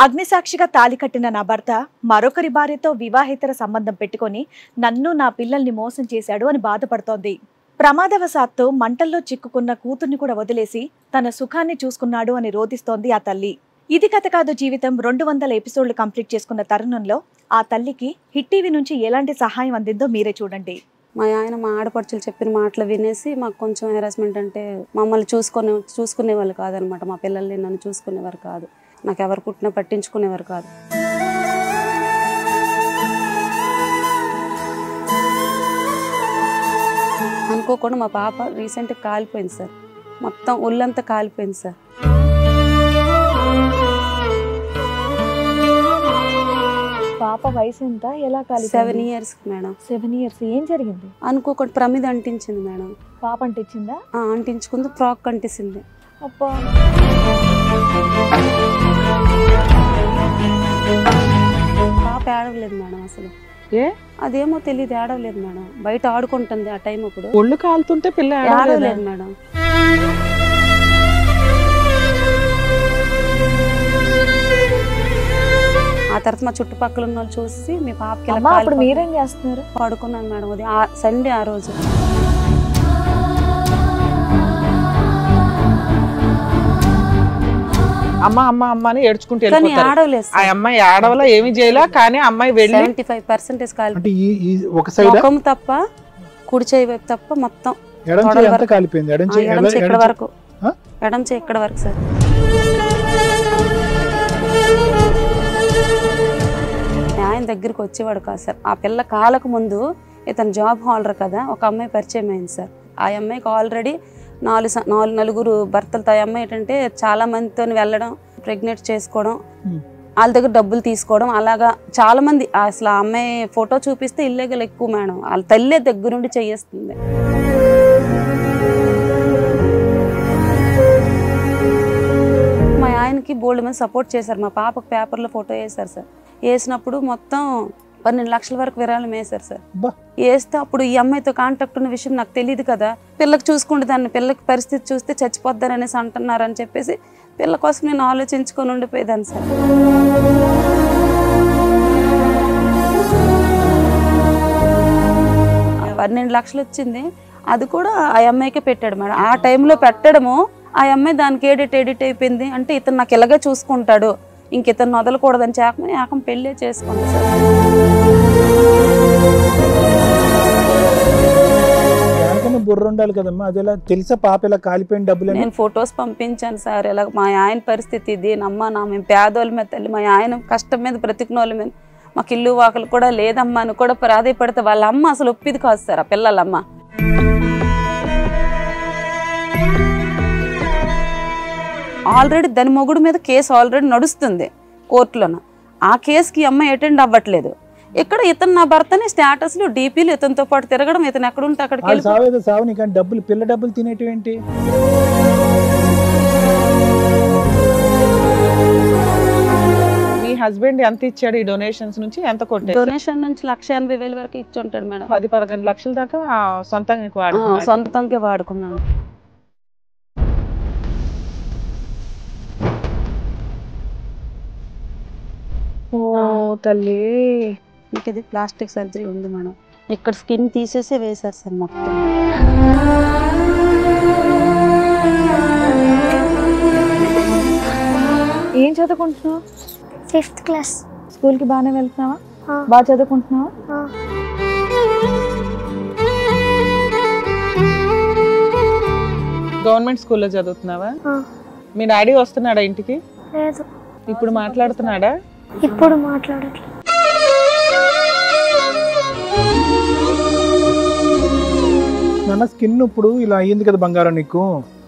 అగ్నిసాక్షిగా తాళి కట్టిన నా భర్త మరొకరి భార్యతో వివాహేతర సంబంధం పెట్టుకొని నన్ను నా పిల్లల్ని మోసం చేశాడు అని బాధపడుతోంది. ప్రమాదవశాత్తు మంటల్లో చిక్కుకున్న కూతుర్ని కూడా వదిలేసి తన సుఖాన్ని చూసుకున్నాడు అని రోధిస్తోంది ఆ తల్లి. ఇది కథ కాదు జీవితం 200 ఎపిసోడ్లు కంప్లీట్ చేసుకున్న తరుణంలో ఆ తల్లికి హిట్ టీవీ నుంచి ఎలాంటి సహాయం అందిందో మీరే చూడండి. మా ఆయన మా ఆడపడుచులు చెప్పిన మాటలు వినేసి మాకు కొంచెం హెరాస్మెంట్, అంటే మమ్మల్ని చూసుకునేవాళ్ళు కాదనమాట. మా పిల్లల్ని నన్ను చూసుకునేవారు కాదు, నాకు ఎవరు పుట్టినా పట్టించుకునేవారు కాదు. అనుకోకుండా మా పాప రీసెంట్గా కాలిపోయింది సార్, మొత్తం ఒళ్ళంతా కాలిపోయింది సార్. పాప వయసు ఎంత, ఎలా కాలి? 7 years మేడం. 7 years. ఏం జరిగింది? అనుకోకుండా ప్రమిద అంటించింది మేడం. పాప అంటించిందా? అంటించుకుంది, ఫ్రాక్ అంటించింది. అబ్బా, పాప ఏడవలేదు మేడం అసలు. ఏ అదేమో తెలియదు, ఏడవలేదు మేడం. బయట ఆడుకుంటుంది ఆ టైం. అప్పుడు ఒళ్ళు కాలుతుంటే పిల్ల ఏడవలేదు మేడం. ఆ తర్వాత మా చుట్టుపక్కల ఉన్న వాళ్ళు చూసి మీ పాపకి అప్పుడు మీరేం చేస్తున్నారు? పడుకున్నాను మేడం. అది సండే ఆ రోజు. అమ్మ అమ్మ అమ్మ అని ఏడ్చుకుంటూ ఆడవలేదు. ఆ అమ్మాయి ఆడవలా, ఏమి చేయలే. కానీ అమ్మాయి వెళ్ళి 75% కాలిపోయింది తప్ప, కుడి చేయి వైపు తప్ప మొత్తం కాలిపోయింది. ఇక్కడ వరకు, ఎడం చేయి ఇక్కడ వరకు సార్. ఆయన దగ్గరికి వచ్చేవాడు కాదు సార్. ఆ పిల్ల కాలకు ముందు ఇతను జాబ్ హోల్డర్ కదా, ఒక అమ్మాయి పరిచయం అయింది సార్. ఆ అమ్మాయికి ఆల్రెడీ 4 భర్తలతో. ఆ అమ్మాయి ఏంటంటే చాలా మందితో వెళ్ళడం, ప్రెగ్నెంట్ చేసుకోవడం, వాళ్ళ దగ్గర డబ్బులు తీసుకోవడం, అలాగా చాలా మంది. అసలు ఆ అమ్మాయి ఫోటో చూపిస్తే ఇల్లీగల్ ఎక్కువ మేడం. వాళ్ళ తల్లే దగ్గరుండి చేయేస్తుంది. మా ఆయనకి బోల్డ్ మంది సపోర్ట్ చేశారు. మా పాపకు పేపర్లో ఫోటో వేశారు సార్. వేసినప్పుడు మొత్తం 12 లక్షల వరకు విరాళం వేశారు సార్. వేస్తే అప్పుడు ఈ అమ్మాయితో కాంటాక్ట్ ఉన్న విషయం నాకు తెలియదు కదా. పిల్లకి చూసుకుంటే దాన్ని, పిల్లకి పరిస్థితి చూస్తే చచ్చిపోద్దని అనేసి అంటున్నారని చెప్పేసి పిల్ల కోసం నేను ఆలోచించుకొని ఉండిపోయేదాన్ని సార్. 12 లక్షలు వచ్చింది. అది కూడా ఆ అమ్మాయికే పెట్టాడు మేడం. ఆ టైంలో పెట్టడము ఆ అమ్మాయి దానికి ఎడిట్ అయిపోయింది. అంటే ఇతను నాకు ఇలాగే చూసుకుంటాడు, ఇంక ఇతను వదలకూడదని చేకమని ఏకం పెళ్ళే చేసుకుంది సార్. బుర్ర ఉండాలి కదమ్మా, అది ఎలా తెలుసా పాప ఇలా కాలిపోయిన డబ్బులు? నేను ఫొటోస్ పంపించాను సార్. ఇలా మా ఆయన పరిస్థితి ఇది, మేము పేదోళ్ళ మీద తల్లి, మా ఆయన కష్టం మీద బ్రతికినోళ్ళ మీద, మాకు ఇల్లు వాకలు కూడా లేదమ్మా అని కూడా ప్రాధాయపడితే వాళ్ళ అమ్మ అసలు ఒప్పిది కాదు సార్. ఆ పిల్లలమ్మ ఆల్రెడీ దాని మొగుడు మీద కేసు ఆల్రెడీ నడుస్తుంది కోర్టులోన. ఆ కేసుకి అమ్మాయి అటెండ్ అవ్వట్లేదు. ఇక్కడ ఇతను నా భర్తని స్టేటస్లు, డీపీలు ఇతనితో పాటు తిరగడం, ఇతను ఎక్కడుంటే అక్కడికి డబ్బులు, పిల్ల డబ్బులు తినేటివేంటి? మీ హస్బెండ్ ఎంత ఇచ్చాడు ఈ డొనేషన్స్ నుంచి? ఎంత కొట్టాడు? డొనేషన్ నుంచి 1,80,000 వరకు ఇచ్చి ఉంటాడు మేడం. 10-11 లక్షల దాకా సొంతంగా వాడుకున్నాను. ఓ తల్లి, ఇది ప్లాస్టిక్ సర్జరీ ఉంది మేడం. ఇక్కడ స్కిన్ తీసేసి వేశారు సార్ మొత్తం. ఏం చదువుకుంటున్నావు? 5th class. స్కూల్కి బాగానే వెళ్తున్నావా? బాగా చదువుకుంటున్నావా? గవర్నమెంట్ స్కూల్లో చదువుతున్నావా? మీ డాడీ వస్తున్నాడా ఇంటికి? లేదు. ఇప్పుడు మాట్లాడుతున్నాడా? ఇప్పుడు మాట్లాడట్లేదు. నాన్న స్కిన్ ఇప్పుడు ఇలా అయ్యింది కదా బంగారం, నీకు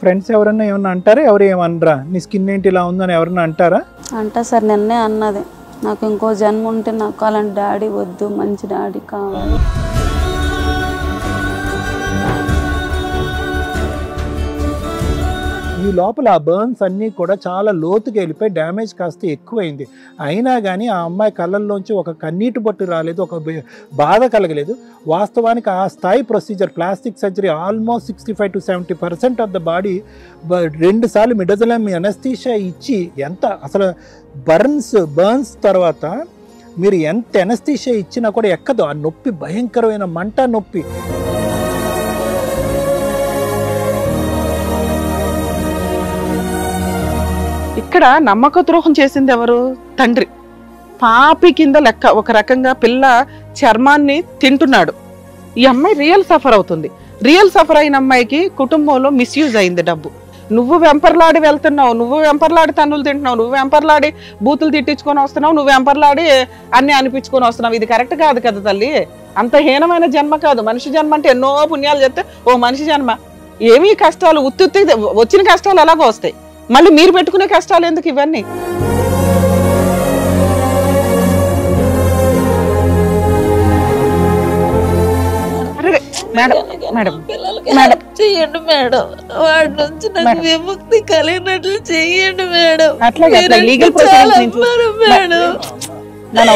ఫ్రెండ్స్ ఎవరన్నా ఏమన్నా అంటారా? ఎవరు ఏమనరా? నీ స్కిన్ ఏంటి ఇలా ఉందని ఎవరన్నా అంటారా? అంటా సార్. నిన్నే అన్నది, నాకు ఇంకో జన్మ ఉంటే నాకు అలాంటి డాడీ వద్దు, మంచి డాడీ కావాలి. ఈ లోపల ఆ బర్న్స్ అన్నీ కూడా చాలా లోతుకి వెళ్ళిపోయి డ్యామేజ్ కాస్త ఎక్కువైంది. అయినా కానీ ఆ అమ్మాయి కళ్ళల్లోంచి ఒక కన్నీటి బొట్టు రాలేదు, ఒక బాధ కలగలేదు. వాస్తవానికి ఆ స్థాయి procedure plastic surgery almost 65 to 70% of the body 2 సార్లు మిడజలం ఎనస్థీషియా ఇచ్చి ఎంత అసలు బర్న్స్ తర్వాత మీరు ఎంత ఎనస్థీషియా ఇచ్చినా కూడా ఎక్కదు. ఆ నొప్పి భయంకరమైన మంట నొప్పి. ఇక్కడ నమ్మక ద్రోహం చేసింది ఎవరు? తండ్రి. పాపి కింద లెక్క. ఒక రకంగా పిల్ల చర్మాన్ని తింటున్నాడు. ఈ అమ్మాయి రియల్ సఫర్ అవుతుంది. రియల్ సఫర్ అయిన అమ్మాయికి కుటుంబంలో మిస్యూజ్ అయింది డబ్బు. నువ్వు వెంపర్లాడి వెళ్తున్నావు, నువ్వు వెంపర్లాడి తన్నులు తింటున్నావు, నువ్వు వెంపర్లాడి బూతులు తిట్టించుకొని వస్తున్నావు, నువ్వు వెంపర్లాడి అన్ని అనిపించుకొని వస్తున్నావు. ఇది కరెక్ట్ కాదు కదా తల్లి. అంత హీనమైన జన్మ కాదు. మనిషి జన్మ అంటే ఎన్నో పుణ్యాలు చేస్తే ఓ మనిషి జన్మ. ఏమీ కష్టాలు ఉత్తి వచ్చిన కష్టాలు ఎలాగో వస్తాయి, మళ్ళీ మీరు పెట్టుకునే కష్టాలు ఎందుకు ఇవన్నీ? మేడం మేడం మేడం చెయ్యండి మేడం, వాడి నుంచి నాకు విముక్తి కలిగినట్లు చెయ్యండి మేడం. అట్లా లీగల్ ప్రొసీడింగ్స్ మేడం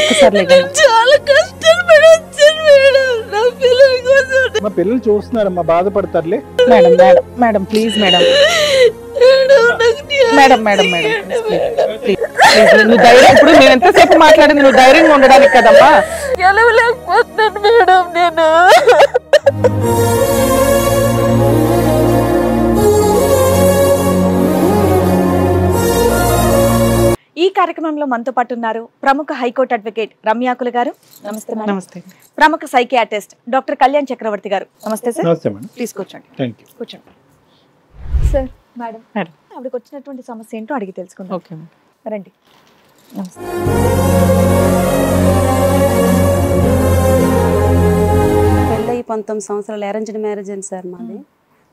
ఒక్కసారి చాలా కష్టాలు పడొచ్చాను మేడం నా పిల్లల కోసం. మా పిల్లలు చూస్తున్నారమ్మా, బాధపడతారులే. Madam madam madam please madam madam madam madam నువ్వు ధైర్యం, ఇప్పుడు నేను ఎంతసేపు మాట్లాడింది నువ్వు ధైర్యంగా ఉండడానికి కదమ్మా. గెలవలేకపోతున్నాను మేడం నేను. ఈ కార్యక్రమంలో మనతో పాటు ఉన్నారు ప్రముఖ హైకోర్టు అడ్వకేట్ రమ్యాకుల గారు. నమస్తే. నమస్తే. ప్రముఖ సైకియాట్రిస్ట్ డాక్టర్ కళ్యాణ్ చక్రవర్తి గారు. నమస్తే సార్. నమస్తే మేడం. ప్లీజ్ కూర్చోండి. Thank you. కూర్చోండి సార్. మేడం మేడం ఆవిడకి వచ్చినటువంటి సమస్య ఏంటో అడిగి తెలుసుకుందాం. ఓకే రండి. నమస్తే. పెళ్ళయి 19 సంవత్సరాలు అరేంజ్డ్ మ్యారేజ్ అయింది సార్ మాది.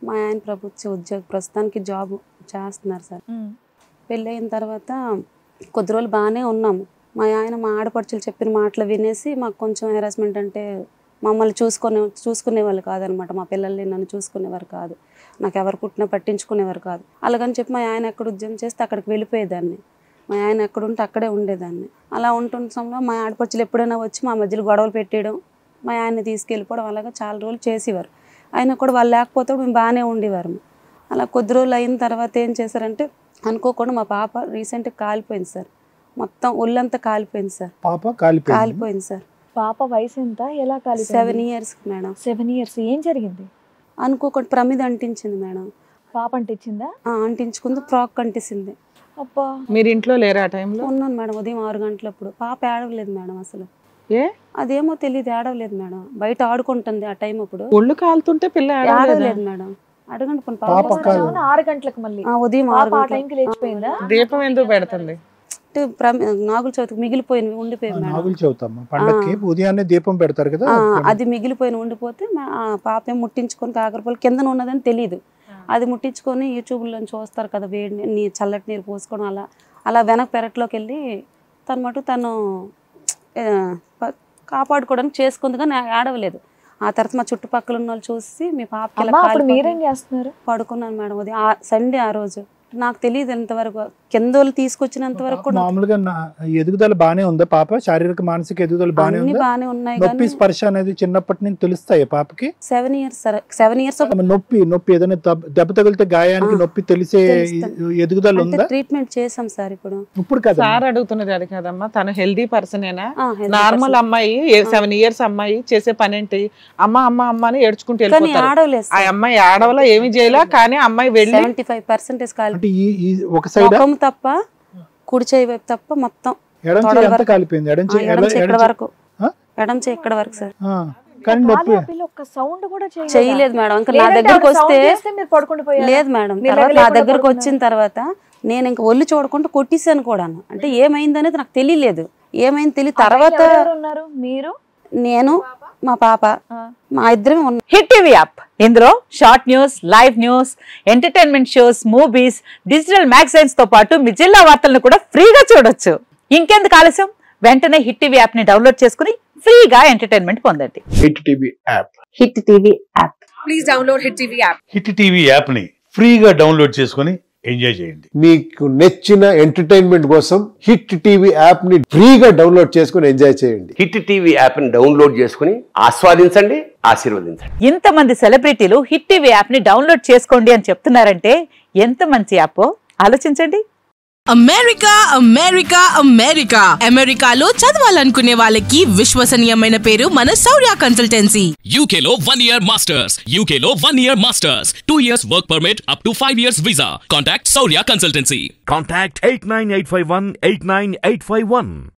మా ఆయన ప్రభుత్వ ఉద్యోగం, ప్రస్తుతానికి జాబ్ చేస్తున్నారు సార్. పెళ్ళయిన తర్వాత కొద్ది రోజులు బాగానే ఉన్నాము. మా ఆయన మా ఆడపడుచులు చెప్పిన మాటలు వినేసి మాకు కొంచెం హెరాస్మెంట్, అంటే మమ్మల్ని చూసుకునేవాళ్ళు కాదనమాట. మా పిల్లల్ని నన్ను చూసుకునేవారు కాదు, నాకు ఎవరు పుట్టినా పట్టించుకునేవారు కాదు. అలాగని చెప్పి మా ఆయన ఎక్కడ ఉద్యోగం చేస్తే అక్కడికి వెళ్ళిపోయేదాన్ని. మా ఆయన ఎక్కడుంటే అక్కడే ఉండేదాన్ని. అలా ఉంటున్న సమయంలో మా ఆడపడుచులు ఎప్పుడైనా వచ్చి మా మధ్యలో గొడవలు పెట్టేయడం, మా ఆయన్ని తీసుకెళ్ళిపోవడం, అలాగా చాలా రోజులు చేసేవారు. అయినా కూడా వాళ్ళు లేకపోతే మేము బాగానే ఉండేవారు. అలా కొద్ది రోజులు అయిన తర్వాత ఏం చేశారంటే అనుకోకుండా మా పాప రీసెంట్గా కాలిపోయింది సార్. మొత్తం ఒళ్ళంతా కాలిపోయింది సార్. పాప కాలిపోయింది సార్. పాప వయసు ఎంత? ఎలా కాలి? 7 years మేడం. 7 years. ఏం జరిగింది? అనుకోకుండా ప్రమిద అంటించింది మేడం. పాప అంటించిందా? అంటించుకుంది, ఫ్రాక్ అంటించింది. అబ్బా, మీరు ఇంట్లో లేరా ఆ టైంలో? ఉన్నాను మేడం. ఉదయం 6 గంటలప్పుడు. పాప ఏడవలేదు మేడం అసలు. ఏ అదేమో తెలియదు, ఏడవలేదు మేడం. బయట ఆడుకుంటుంది ఆ టైం. అప్పుడు ఒళ్ళు కాలుతుంటే పిల్ల ఏడవలేదు మేడం. అడగండి పోనీ పాప. 6 గంటలకు మళ్ళీ ఉదయం 6 టైంకి లేచిపోయిందా? దీపం ఎందుకు పెడుతుంది? నాగుల చవితికి మిగిలిపోయింది, ఉండిపోయింది మేడం. నాగుల చవితమ్మ పండక్కి ఉదయాన్నే దీపం పెడతారు కదా, అది మిగిలిపోయిన ఉండిపోతే పాప ఏం ముట్టించుకొని కాకరపల్లి కిందన ఉన్నదని తెలియదు. అది ముట్టించుకొని యూట్యూబ్లో చూస్తారు కదా, వేడి చల్లటి నీరు పోసుకొని అలా వెనక పెరట్లోకి వెళ్ళి తను కాపాడుకోవడానికి చేసుకుంది, కానీ ఆడవలేదు. ఆ తర్వాత మా చుట్టుపక్కల ఉన్న వాళ్ళు చూసి మీ పాపకి మీరేం చేస్తున్నారు? పడుకున్నాను మేడం. ఉదయం సండే ఆ రోజు. నాకు తెలియదు ఎంతవరకు, కిందోళ్ళు తీసుకొచ్చినంత వరకు కూడా. మామూలుగా ఎదుగుదల బానే ఉందా పాప? శారీరక మానసిక ఎదుగుదల బానే ఉందా? బానే ఉన్నాయి. నొప్పి స్పర్శ అనేది చిన్నప్పటి నుంచి తెలుస్తాయి పాపకి? 7 years సార్. 7 years నొప్పి ఏదైనా దెబ్బ తగిలితే గాయానికి నొప్పి తెలిసే ఎదుగుదల ఉందా? ట్రీట్మెంట్ చేసాం సార్. ఇప్పుడు కదా సార్ అడుగుతున్నది అది కదమ్మా, తను హెల్దీ పర్సనేనా? నార్మల్ అమ్మాయి 7 years అమ్మాయి చేసే పని ఏంటి? అమ్మ అమ్మ అమ్మ అని ఏడ్చుకుంటూ వెళ్ళిపోతారు. ఆ అమ్మాయి ఆడవలా ఏమి చేయలే, కానీ అమ్మాయి వెళ్ళి 75% కాలి. ఒక సైడ్ తప్ప కుడి చేయి వైపు తప్ప మొత్తం ఎడం చేయి అంతా కాలిపోయింది. ఎడం చేయి ఇక్కడ వరకు సార్. కానీ నొప్పి ఒక్క సౌండ్ కూడా చేయలేదు మేడం. ఇంకా నా దగ్గరకు వస్తే లేదు మేడం. తర్వాత నా దగ్గరకు వచ్చిన తర్వాత నేను ఇంకా ఒళ్ళు చూడకుండా కొట్టేసాను కూడా. అంటే ఏమైంది అనేది నాకు తెలియలేదు. ఏమైంది తెలియదు. తర్వాత మీరు, నేను, మా పాప, మా ఇద్దరమే ఉన్నాం. హిట్ టీవీ యాప్, ఇందులో short news, live news, entertainment shows, movies, digital magazines తో పాటు మీ జిల్లా వార్తలను కూడా ఫ్రీగా చూడొచ్చు. ఇంకెందుకు ఆలస్యం, వెంటనే హిట్ టీవీ యాప్ ని డౌన్లోడ్ చేసుకుని ఫ్రీగా ఎంటర్టైన్మెంట్ పొందండి. Hit TV app. Hit TV app. Please download hit TV app. Hit TV app ని ఫ్రీగా డౌన్లోడ్ చేసుకుని ఎంజాయ్ చేయండి. మీకు నచ్చిన ఎంటర్టైన్మెంట్ కోసం హిట్ టీవీ యాప్ ని ఫ్రీగా డౌన్లోడ్ చేసుకుని ఎంజాయ్ చేయండి. హిట్ టీవీ యాప్ ని డౌన్లోడ్ చేసుకుని ఆస్వాదించండి, ఆశీర్వదించండి. ఇంతమంది సెలబ్రిటీలు హిట్ టీవీ యాప్ ని డౌన్లోడ్ చేసుకోండి అని చెప్తున్నారంటే ఎంత మంచి యాప్ ఆలోచించండి. అమెరికా అమెరికా అమెరికా అమెరికాలో చదవాలనుకునే వాళ్ళకి విశ్వసనీయమైన పేరు మన శౌర్య కన్సల్టెన్సీ. UK లో 1 year masters, UK లో 1 year masters, 2 years work permit up to 5 years visa. Contact Saurya Consultancy. Contact 89851 89851.